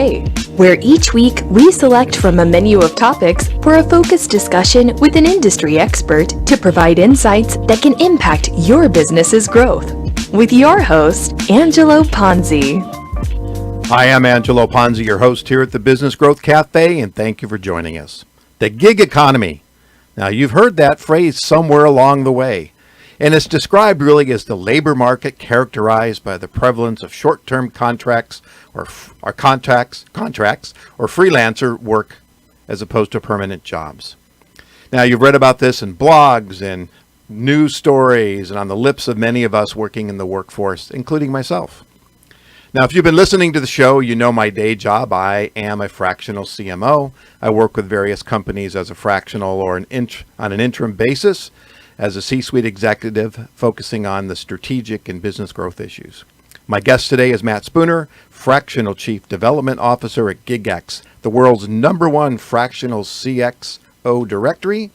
Cafe, where each week we select from a menu of topics for a focused discussion with an industry expert to provide insights that can impact your business's growth. With your host, Angelo Ponzi. Hi, I'm Angelo Ponzi, your host here at the Business Growth Cafe, and thank you for joining us. The gig economy. Now, you've heard that phrase somewhere along the way, and it's described really as the labor market characterized by the prevalence of short-term contracts or freelancer work as opposed to permanent jobs. Now, you've read about this in blogs and news stories and on the lips of many of us working in the workforce, including myself. Now, if you've been listening to the show, you know my day job. I am a fractional CMO. I work with various companies as a fractional or on an interim basis as a C-suite executive focusing on the strategic and business growth issues. My guest today is Matt Spooner, Fractional Chief Development Officer at GIGX, the world's #1 fractional CXO directory,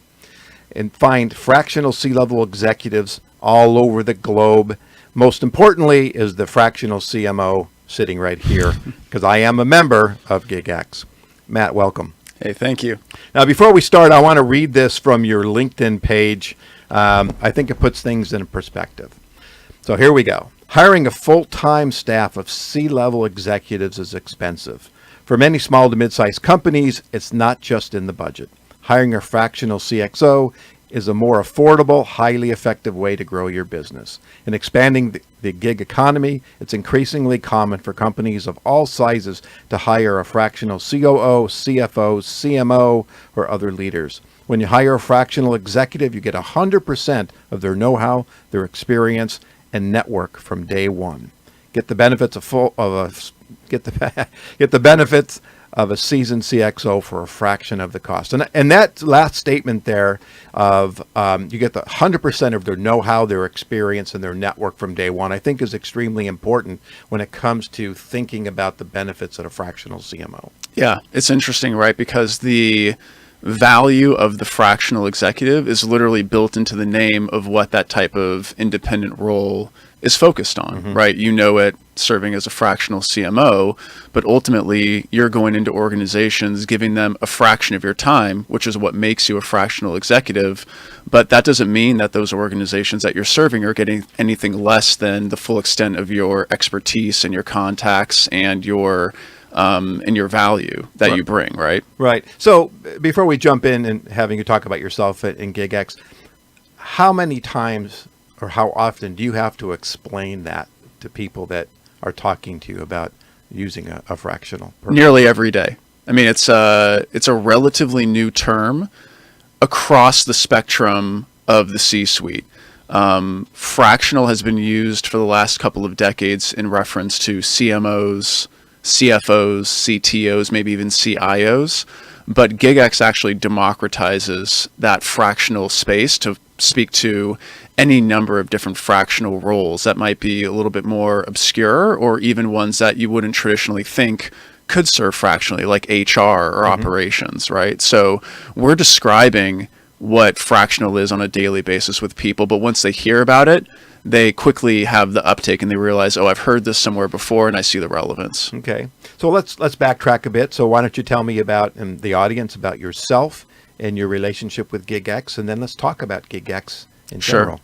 and find fractional C-level executives all over the globe. Most importantly is the fractional CMO sitting right here, because I am a member of GIGX. Matt, welcome. Hey, thank you. Now, before we start, I want to read this from your LinkedIn page. I think it puts things in perspective. So here we go. Hiring a full-time staff of C-level executives is expensive. For many small to mid-sized companies, it's not just in the budget. Hiring a fractional CXO is a more affordable, highly effective way to grow your business. In expanding the gig economy, it's increasingly common for companies of all sizes to hire a fractional COO, CFO, CMO, or other leaders. When you hire a fractional executive, you get 100% of their know-how, their experience, and network from day one. Get the benefits of a seasoned CXO for a fraction of the cost. And that last statement there of you get the 100% of their know-how, their experience, and their network from day one, I think is extremely important when it comes to thinking about the benefits of a fractional CMO. Yeah, it's interesting, right? Because the value of the fractional executive is literally built into the name of what that type of independent role is focused on, right? You know it serving as a fractional CMO, but ultimately you're going into organizations, giving them a fraction of your time, which is what makes you a fractional executive. But that doesn't mean that those organizations that you're serving are getting anything less than the full extent of your expertise and your contacts and your value that you bring, right? Right. So before we jump in and having you talk about yourself in GIGX, how many times or how often do you have to explain that to people that are talking to you about using a fractional? Nearly every day. I mean, it's a relatively new term across the spectrum of the C-suite. Fractional has been used for the last couple of decades in reference to CMOs, CFOs, CTOs, maybe even CIOs. But GIGX actually democratizes that fractional space to speak to any number of different fractional roles that might be a little bit more obscure or even ones that you wouldn't traditionally think could serve fractionally, like HR or operations, right? So we're describing what fractional is on a daily basis with people, but once they hear about it, they quickly have the uptake and they realize, oh, I've heard this somewhere before and I see the relevance. Okay. So let's backtrack a bit. So why don't you tell me about the audience, about yourself and your relationship with GIGX, and then let's talk about GIGX in general.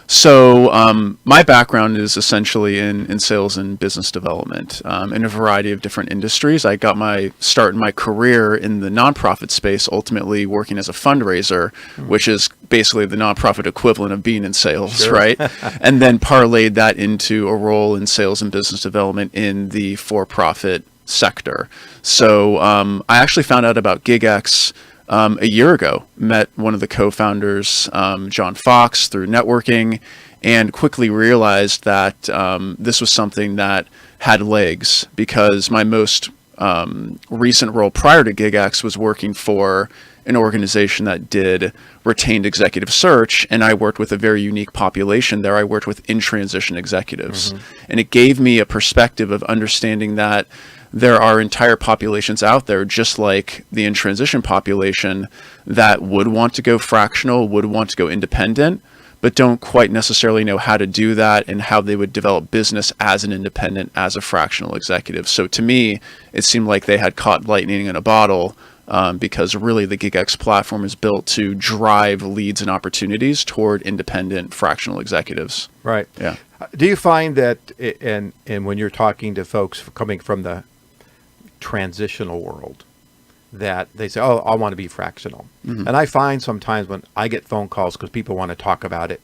So my background is essentially in sales and business development in a variety of different industries. I got my start in my career in the nonprofit space, ultimately working as a fundraiser, which is basically the nonprofit equivalent of being in sales, right? And then parlayed that into a role in sales and business development in the for-profit sector. So I actually found out about GIGX a year ago. Met one of the co-founders, John Fox, through networking, and quickly realized that this was something that had legs, because my most recent role prior to GIGX was working for an organization that did retained executive search, and I worked with a very unique population there. I worked with in-transition executives, and it gave me a perspective of understanding that there are entire populations out there, just like the in-transition population, that would want to go fractional, would want to go independent, but don't quite necessarily know how to do that and how they would develop business as an independent, as a fractional executive. So to me, it seemed like they had caught lightning in a bottle, because really the GIGX platform is built to drive leads and opportunities toward independent fractional executives. Right. Yeah. Do you find that, and when you're talking to folks coming from the transitional world, that they say, "Oh, I want to be fractional," and I find sometimes when I get phone calls because people want to talk about it,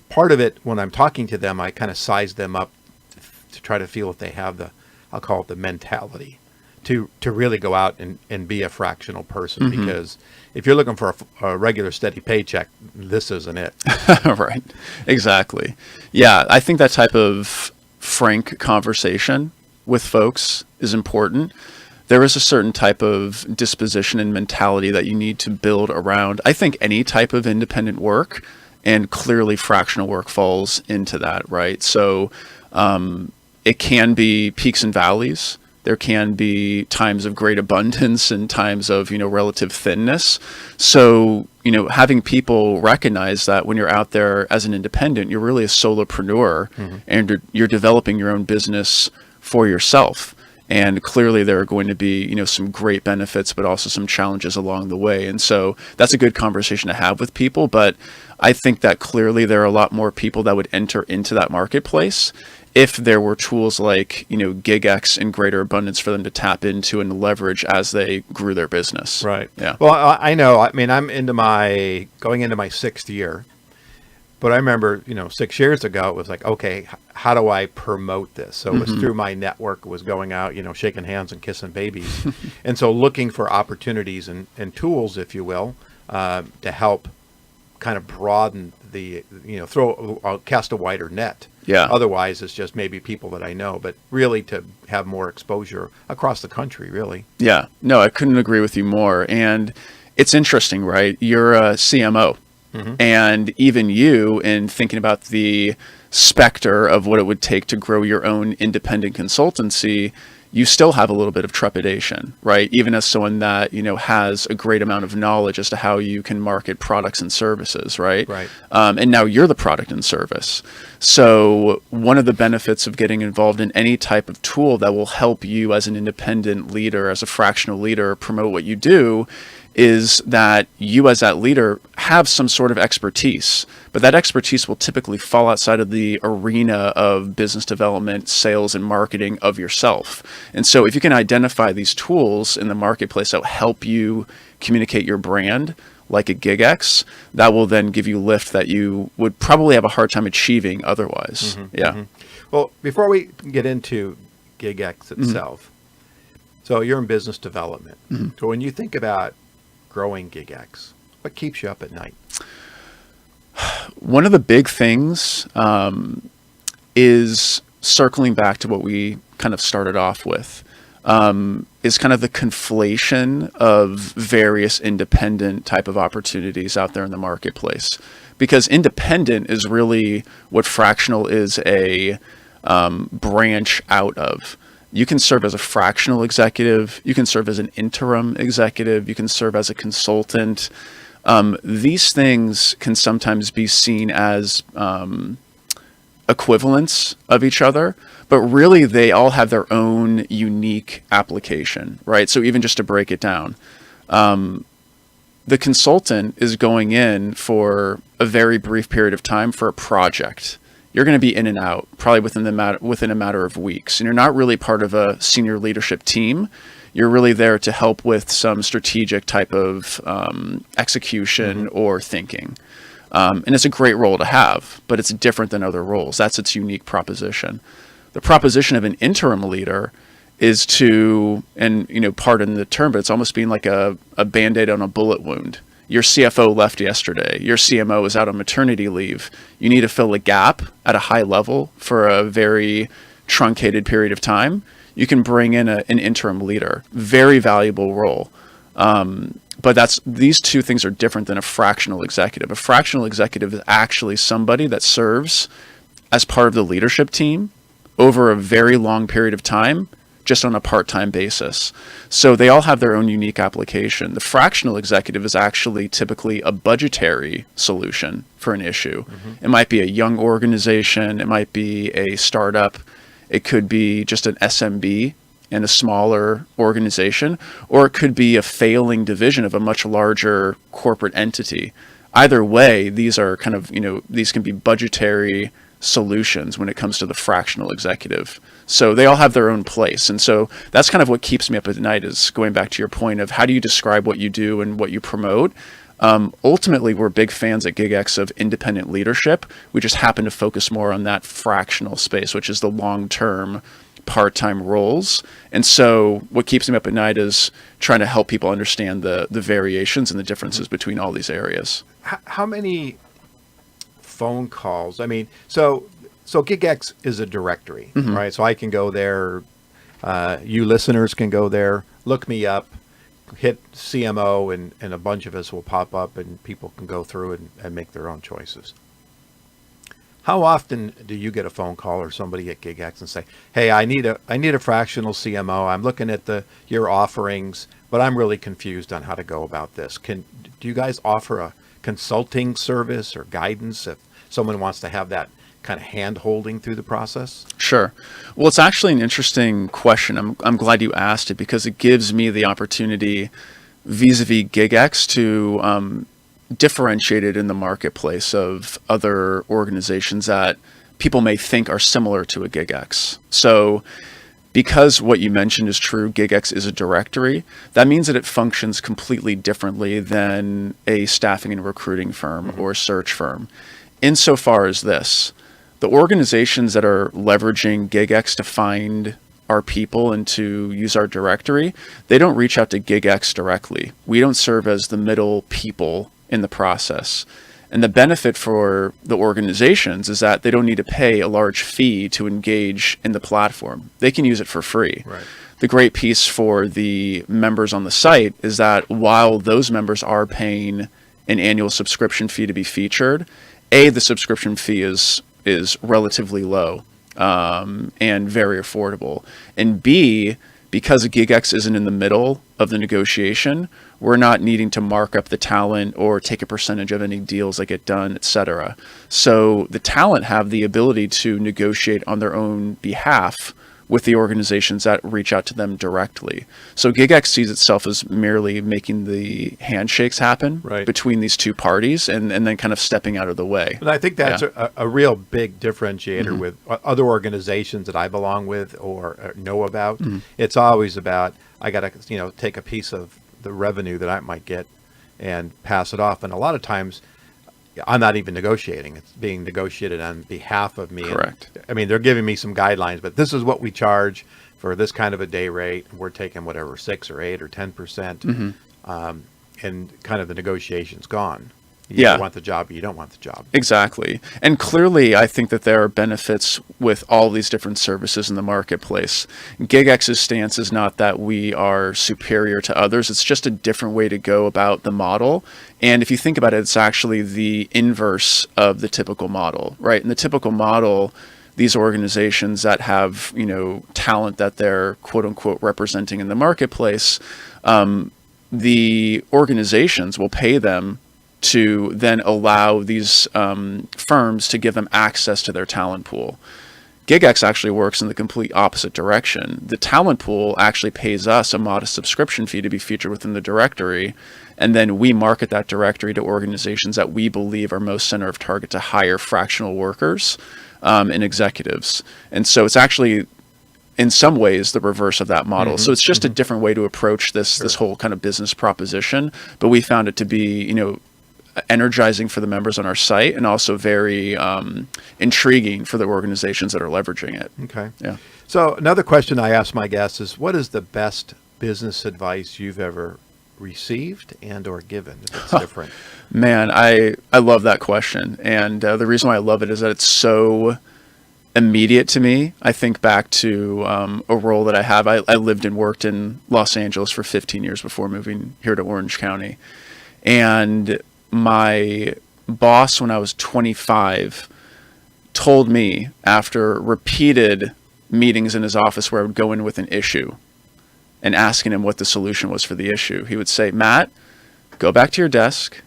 part of it when I'm talking to them, I kind of size them up to try to feel if they have the, I'll call it the mentality to really go out and be a fractional person. Because if you're looking for a regular steady paycheck, this isn't it. Right. Exactly. Yeah. I think that type of frank conversation with folks is important. There is a certain type of disposition and mentality that you need to build around, I think, any type of independent work, and clearly fractional work falls into that, right? So it can be peaks and valleys. There can be times of great abundance and times of, relative thinness. So, having people recognize that when you're out there as an independent, you're really a solopreneur, and you're developing your own business for yourself. And clearly there are going to be, some great benefits, but also some challenges along the way. And so that's a good conversation to have with people. But I think that clearly there are a lot more people that would enter into that marketplace if there were tools like, GIGX and greater abundance for them to tap into and leverage as they grew their business. Right. Yeah. Well, I know. I mean, I'm going into my 6th year. But I remember, 6 years ago, it was like, okay, how do I promote this? So it was through my network, it was going out, shaking hands and kissing babies. And so looking for opportunities and tools, if you will, to help kind of broaden the, cast a wider net. Yeah. Otherwise, it's just maybe people that I know, but really to have more exposure across the country, really. Yeah. No, I couldn't agree with you more. And it's interesting, right? You're a CMO. And even you, in thinking about the specter of what it would take to grow your own independent consultancy, you still have a little bit of trepidation, right? Even as someone that, has a great amount of knowledge as to how you can market products and services, right? Right. And now you're the product and service. So one of the benefits of getting involved in any type of tool that will help you as an independent leader, as a fractional leader, promote what you do, is that you as that leader have some sort of expertise, but that expertise will typically fall outside of the arena of business development, sales, and marketing of yourself. And so if you can identify these tools in the marketplace that will help you communicate your brand, like a GIGX, that will then give you lift that you would probably have a hard time achieving otherwise. Well, before we get into GIGX itself, so you're in business development. So when you think about growing GIGX, what keeps you up at night? One of the big things is circling back to what we kind of started off with, is kind of the conflation of various independent type of opportunities out there in the marketplace. Because independent is really what fractional is a branch out of. You can serve as a fractional executive. You can serve as an interim executive. You can serve as a consultant. These things can sometimes be seen as equivalents of each other, but really they all have their own unique application, right? So even just to break it down, the consultant is going in for a very brief period of time for a project. You're going to be in and out probably within a matter of weeks. And you're not really part of a senior leadership team. You're really there to help with some strategic type of execution or thinking. And it's a great role to have, but it's different than other roles. That's its unique proposition. The proposition of an interim leader is to, and pardon the term, but it's almost being like a Band-Aid on a bullet wound. Your CFO left yesterday. Your CMO is out on maternity leave. You need to fill a gap at a high level for a very truncated period of time. You can bring in an interim leader. Very valuable role. But these two things are different than a fractional executive. A fractional executive is actually somebody that serves as part of the leadership team over a very long period of time, just on a part-time basis. So they all have their own unique application. The fractional executive is actually typically a budgetary solution for an issue. It might be a young organization, it might be a startup, it could be just an SMB in a smaller organization, or it could be a failing division of a much larger corporate entity. Either way, these are kind of, these can be budgetary solutions when it comes to the fractional executive. So they all have their own place. And so that's kind of what keeps me up at night, is going back to your point of how do you describe what you do and what you promote. Ultimately, we're big fans at GIGX of independent leadership. We just happen to focus more on that fractional space, which is the long-term part-time roles. And so what keeps me up at night is trying to help people understand the variations and the differences between all these areas. How many phone calls? I mean, so GIGX is a directory, right? So I can go there. You listeners can go there, look me up, hit CMO, and a bunch of us will pop up, and people can go through and make their own choices. How often do you get a phone call or somebody at GIGX and say, "Hey, I need a fractional CMO. I'm looking at your offerings, but I'm really confused on how to go about this." Do you guys offer a consulting service or guidance if someone wants to have that kind of hand-holding through the process? Sure. Well, it's actually an interesting question. I'm glad you asked it, because it gives me the opportunity vis-a-vis GIGX to differentiate it in the marketplace of other organizations that people may think are similar to a GIGX. So because what you mentioned is true, GIGX is a directory, that means that it functions completely differently than a staffing and recruiting firm or search firm. Insofar as this, the organizations that are leveraging GIGX to find our people and to use our directory, they don't reach out to GIGX directly. We don't serve as the middle people in the process. And the benefit for the organizations is that they don't need to pay a large fee to engage in the platform. They can use it for free. Right. The great piece for the members on the site is that while those members are paying an annual subscription fee to be featured, the subscription fee is relatively low and very affordable. And B, because a GIGX isn't in the middle of the negotiation, we're not needing to mark up the talent or take a percentage of any deals that get done, etc. So the talent have the ability to negotiate on their own behalf with the organizations that reach out to them directly. So GIGX sees itself as merely making the handshakes happen between these two parties and then kind of stepping out of the way. And I think that's a real big differentiator with other organizations that I belong with or know about. It's always about, I got to take a piece of the revenue that I might get and pass it off. And a lot of times I'm not even negotiating. It's being negotiated on behalf of me. Correct. And, I mean, they're giving me some guidelines, but this is what we charge for this kind of a day rate. We're taking whatever, 6 or 8 or 10%. And kind of the negotiation's gone. You either want the job or you don't want the job. Exactly. And clearly, I think that there are benefits with all these different services in the marketplace. GIGX's stance is not that we are superior to others. It's just a different way to go about the model. And if you think about it, it's actually the inverse of the typical model, right? In the typical model, these organizations that have, talent that they're quote unquote representing in the marketplace, the organizations will pay them to then allow these firms to give them access to their talent pool. GIGX actually works in the complete opposite direction. The talent pool actually pays us a modest subscription fee to be featured within the directory, and then we market that directory to organizations that we believe are most center of target to hire fractional workers and executives. And so it's actually, in some ways, the reverse of that model. So it's just a different way to approach this whole kind of business proposition, but we found it to be, energizing for the members on our site and also very intriguing for the organizations that are leveraging it. Okay. Yeah. So another question I ask my guests is, what is the best business advice you've ever received and or given, if it's different? Man, I love that question. And the reason why I love it is that it's so immediate to me. I think back to a role that I have. I lived and worked in Los Angeles for 15 years before moving here to Orange County. And my boss, when I was 25, told me after repeated meetings in his office where I would go in with an issue and asking him what the solution was for the issue. He would say, Matt, go back to your desk,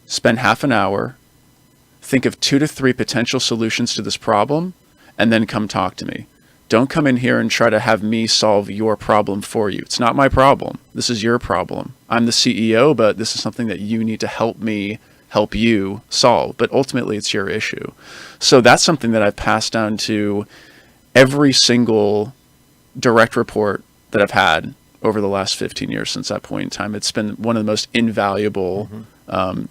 spend half an hour, think of 2 to 3 potential solutions to this problem, and then come talk to me. Don't come in here and try to have me solve your problem for you. It's not my problem. This is your problem. I'm the CEO, but this is something that you need to help me help you solve. But ultimately, it's your issue. So that's something that I've passed down to every single direct report that I've had over the last 15 years since that point in time. It's been one of the most invaluable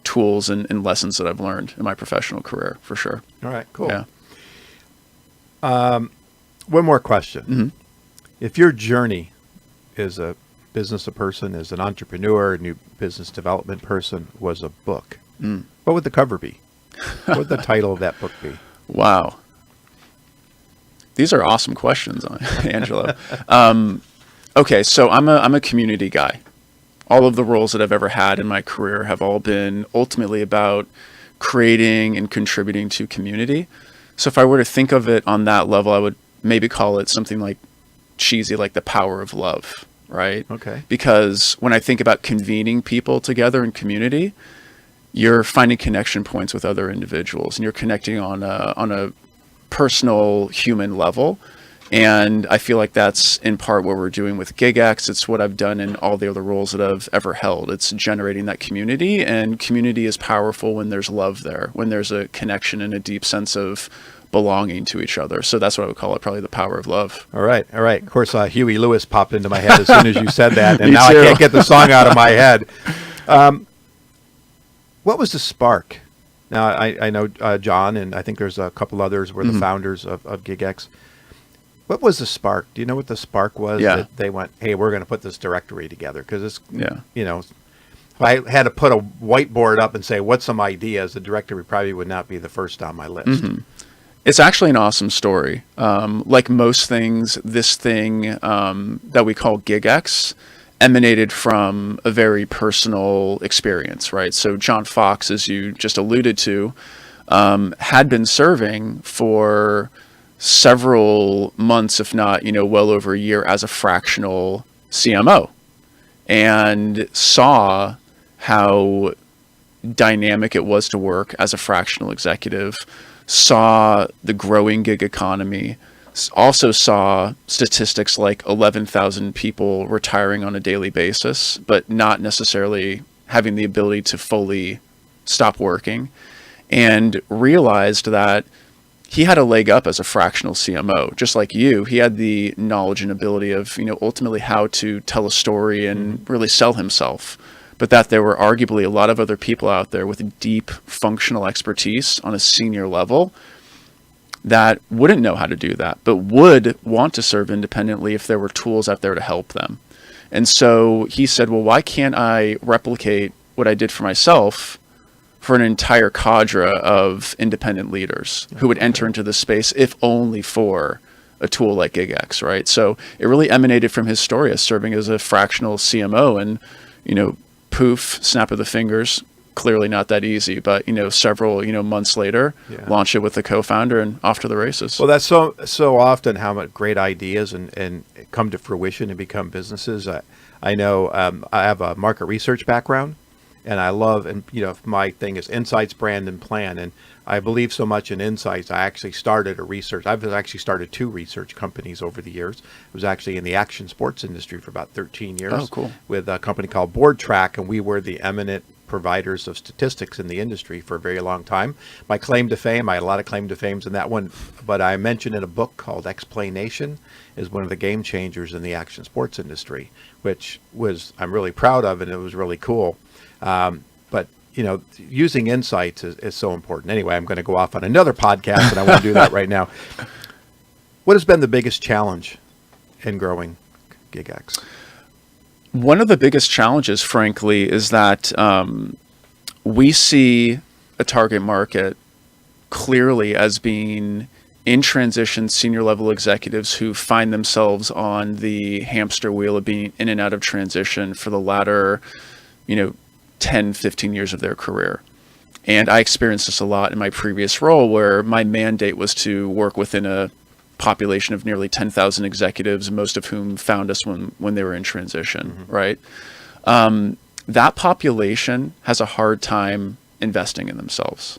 tools and lessons that I've learned in my professional career, for sure. All right, cool. Yeah. One more question. Mm-hmm. If your journey as a business person, as an entrepreneur, new business development person was a book, what would the cover be? What would the title of that book be? Wow. These are awesome questions, Angelo. Okay, so I'm a community guy. All of the roles that I've ever had in my career have all been ultimately about creating and contributing to community. So if I were to think of it on that level, I would maybe call it something like cheesy, like the power of love, right? Okay. Because when I think about convening people together in community, you're finding connection points with other individuals, and you're connecting on a personal human level. And I feel like that's in part what we're doing with GIGX. It's what I've done in all the other roles that I've ever held. It's generating that community, and community is powerful when there's love there, when there's a connection and a deep sense of belonging to each other. So that's what I would call it, probably the power of love. All right. Of course, Huey Lewis popped into my head as soon as you said that, and Me now too. I can't get the song out of my head. What was the spark? Now, I know John, and I think there's a couple others were the founders of GIGX. What was the spark? Do you know what the spark was that they went, hey, we're going to put this directory together? Because it's, if I had to put a whiteboard up and say, what's some ideas, the directory probably would not be the first on my list. It's actually an awesome story. Like most things, this thing that we call GIGX emanated from a very personal experience, right? So John Fox, as you just alluded to, had been serving for several months, if not, well over a year as a fractional CMO, and saw how dynamic it was to work as a fractional executive, saw the growing gig economy, also saw statistics like 11,000 people retiring on a daily basis, but not necessarily having the ability to fully stop working, and realized that he had a leg up as a fractional CMO. Just like you, he had the knowledge and ability of, ultimately how to tell a story and really sell himself, but that there were arguably a lot of other people out there with deep functional expertise on a senior level that wouldn't know how to do that, but would want to serve independently if there were tools out there to help them. And so he said, well, why can't I replicate what I did for myself for an entire cadre of independent leaders who would enter into this space, if only for a tool like GIGX, right? So it really emanated from his story as serving as a fractional CMO, and, poof, snap of the fingers, clearly not that easy, but, several, months later, launch it with the co-founder and off to the races. Well, that's so often how much great ideas and come to fruition and become businesses. I know I have a market research background, and I love, and my thing is insights, brand, and plan. And I believe so much in insights. I've actually started 2 research companies over the years. I was actually in the action sports industry for about 13 years. Oh, cool. With a company called Board Track, and we were the eminent providers of statistics in the industry for a very long time. My claim to fame, I had a lot of claim to fames in that one, but I mentioned in a book called Explanation is one of the game changers in the action sports industry, which I'm really proud of, and it was really cool. But using insights is so important. Anyway, I'm going to go off on another podcast, and I won't do that right now. What has been the biggest challenge in growing GIGX? One of the biggest challenges, frankly, is that we see a target market clearly as being in transition senior level executives who find themselves on the hamster wheel of being in and out of transition for the latter, 10, 15 years of their career. And I experienced this a lot in my previous role, where my mandate was to work within a population of nearly 10,000 executives, most of whom found us when they were in transition, right? That population has a hard time investing in themselves.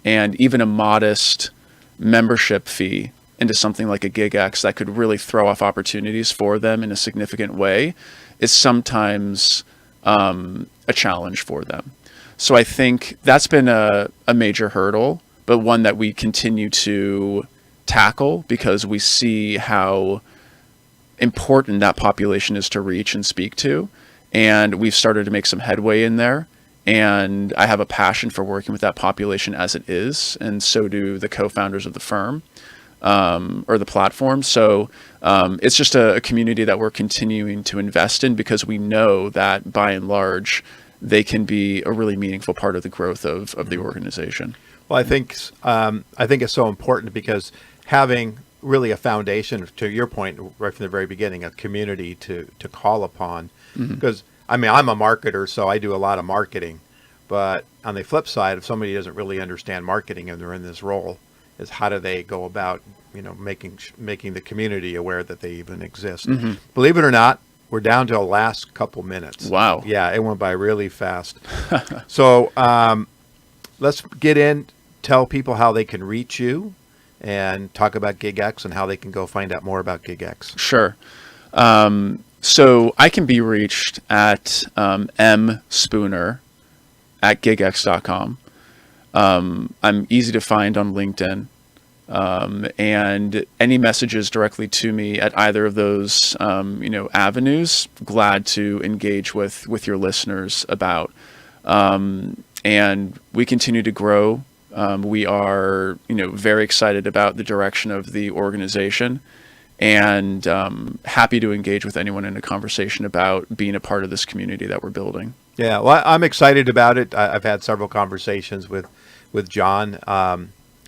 And even a modest membership fee into something like a GIGX that could really throw off opportunities for them in a significant way is sometimes a challenge for them. So I think that's been a major hurdle, but one that we continue to tackle because we see how important that population is to reach and speak to. And we've started to make some headway in there. And I have a passion for working with that population as it is. And so do the co-founders of the firm or the platform. So it's just a community that we're continuing to invest in because we know that by and large, they can be a really meaningful part of the growth of the organization. Well, I think it's so important because having really a foundation, to your point, right from the very beginning, a community to call upon. Because, I mean, I'm a marketer, so I do a lot of marketing. But on the flip side, if somebody doesn't really understand marketing and they're in this role, is how do they go about, making the community aware that they even exist? Believe it or not, we're down to the last couple minutes. Wow. Yeah, it went by really fast. So let's get in, tell people how they can reach you, and talk about GIGX and how they can go find out more about GIGX. Sure. So I can be reached at mspooner@gigx.com. I'm easy to find on LinkedIn. And any messages directly to me at either of those, avenues, glad to engage with your listeners about. And we continue to grow. We are, very excited about the direction of the organization and happy to engage with anyone in a conversation about being a part of this community that we're building. Yeah, well, I'm excited about it. I've had several conversations with John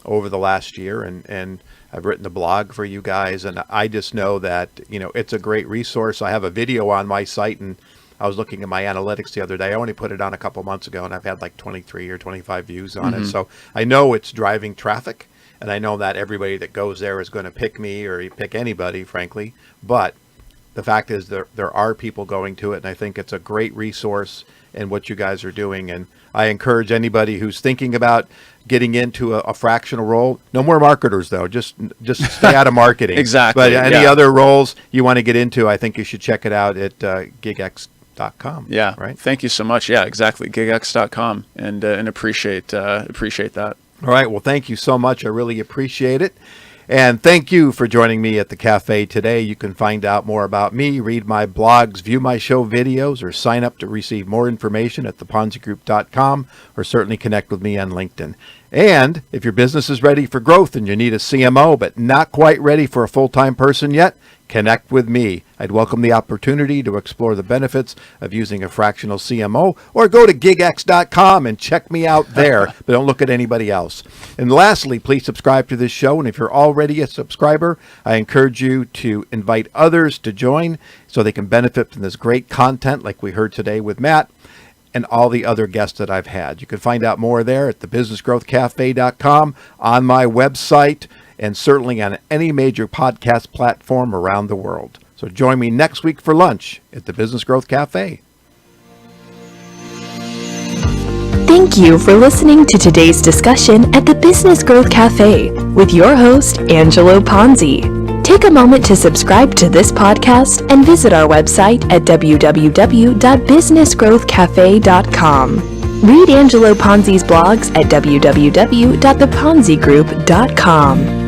over the last year, and I've written a blog for you guys, and I just know that, it's a great resource. I have a video on my site, and I was looking at my analytics the other day. I only put it on a couple months ago, and I've had like 23 or 25 views on it. So I know it's driving traffic, and I know that everybody that goes there is going to pick me or pick anybody, frankly. But the fact is there are people going to it, and I think it's a great resource in what you guys are doing. And I encourage anybody who's thinking about getting into a fractional role. No more marketers, though. Just stay out of marketing. Exactly. But any other roles you want to get into, I think you should check it out at GIGX.com. Yeah. Right. Thank you so much. Yeah, exactly. GIGX.com and appreciate that. All right. Well, thank you so much. I really appreciate it. And thank you for joining me at the cafe today. You can find out more about me, read my blogs, view my show videos, or sign up to receive more information at theponzigroup.com, or certainly connect with me on LinkedIn. And if your business is ready for growth and you need a CMO but not quite ready for a full-time person yet, connect with me. I'd welcome the opportunity to explore the benefits of using a fractional CMO, or go to gigx.com and check me out there, but don't look at anybody else. And lastly, please subscribe to this show. And if you're already a subscriber, I encourage you to invite others to join so they can benefit from this great content like we heard today with Matt and all the other guests that I've had. You can find out more there at thebusinessgrowthcafe.com, on my website, and certainly on any major podcast platform around the world. So join me next week for lunch at the Business Growth Cafe. Thank you for listening to today's discussion at the Business Growth Cafe with your host, Angelo Ponzi. Take a moment to subscribe to this podcast and visit our website at www.businessgrowthcafe.com. Read Angelo Ponzi's blogs at www.theponzigroup.com.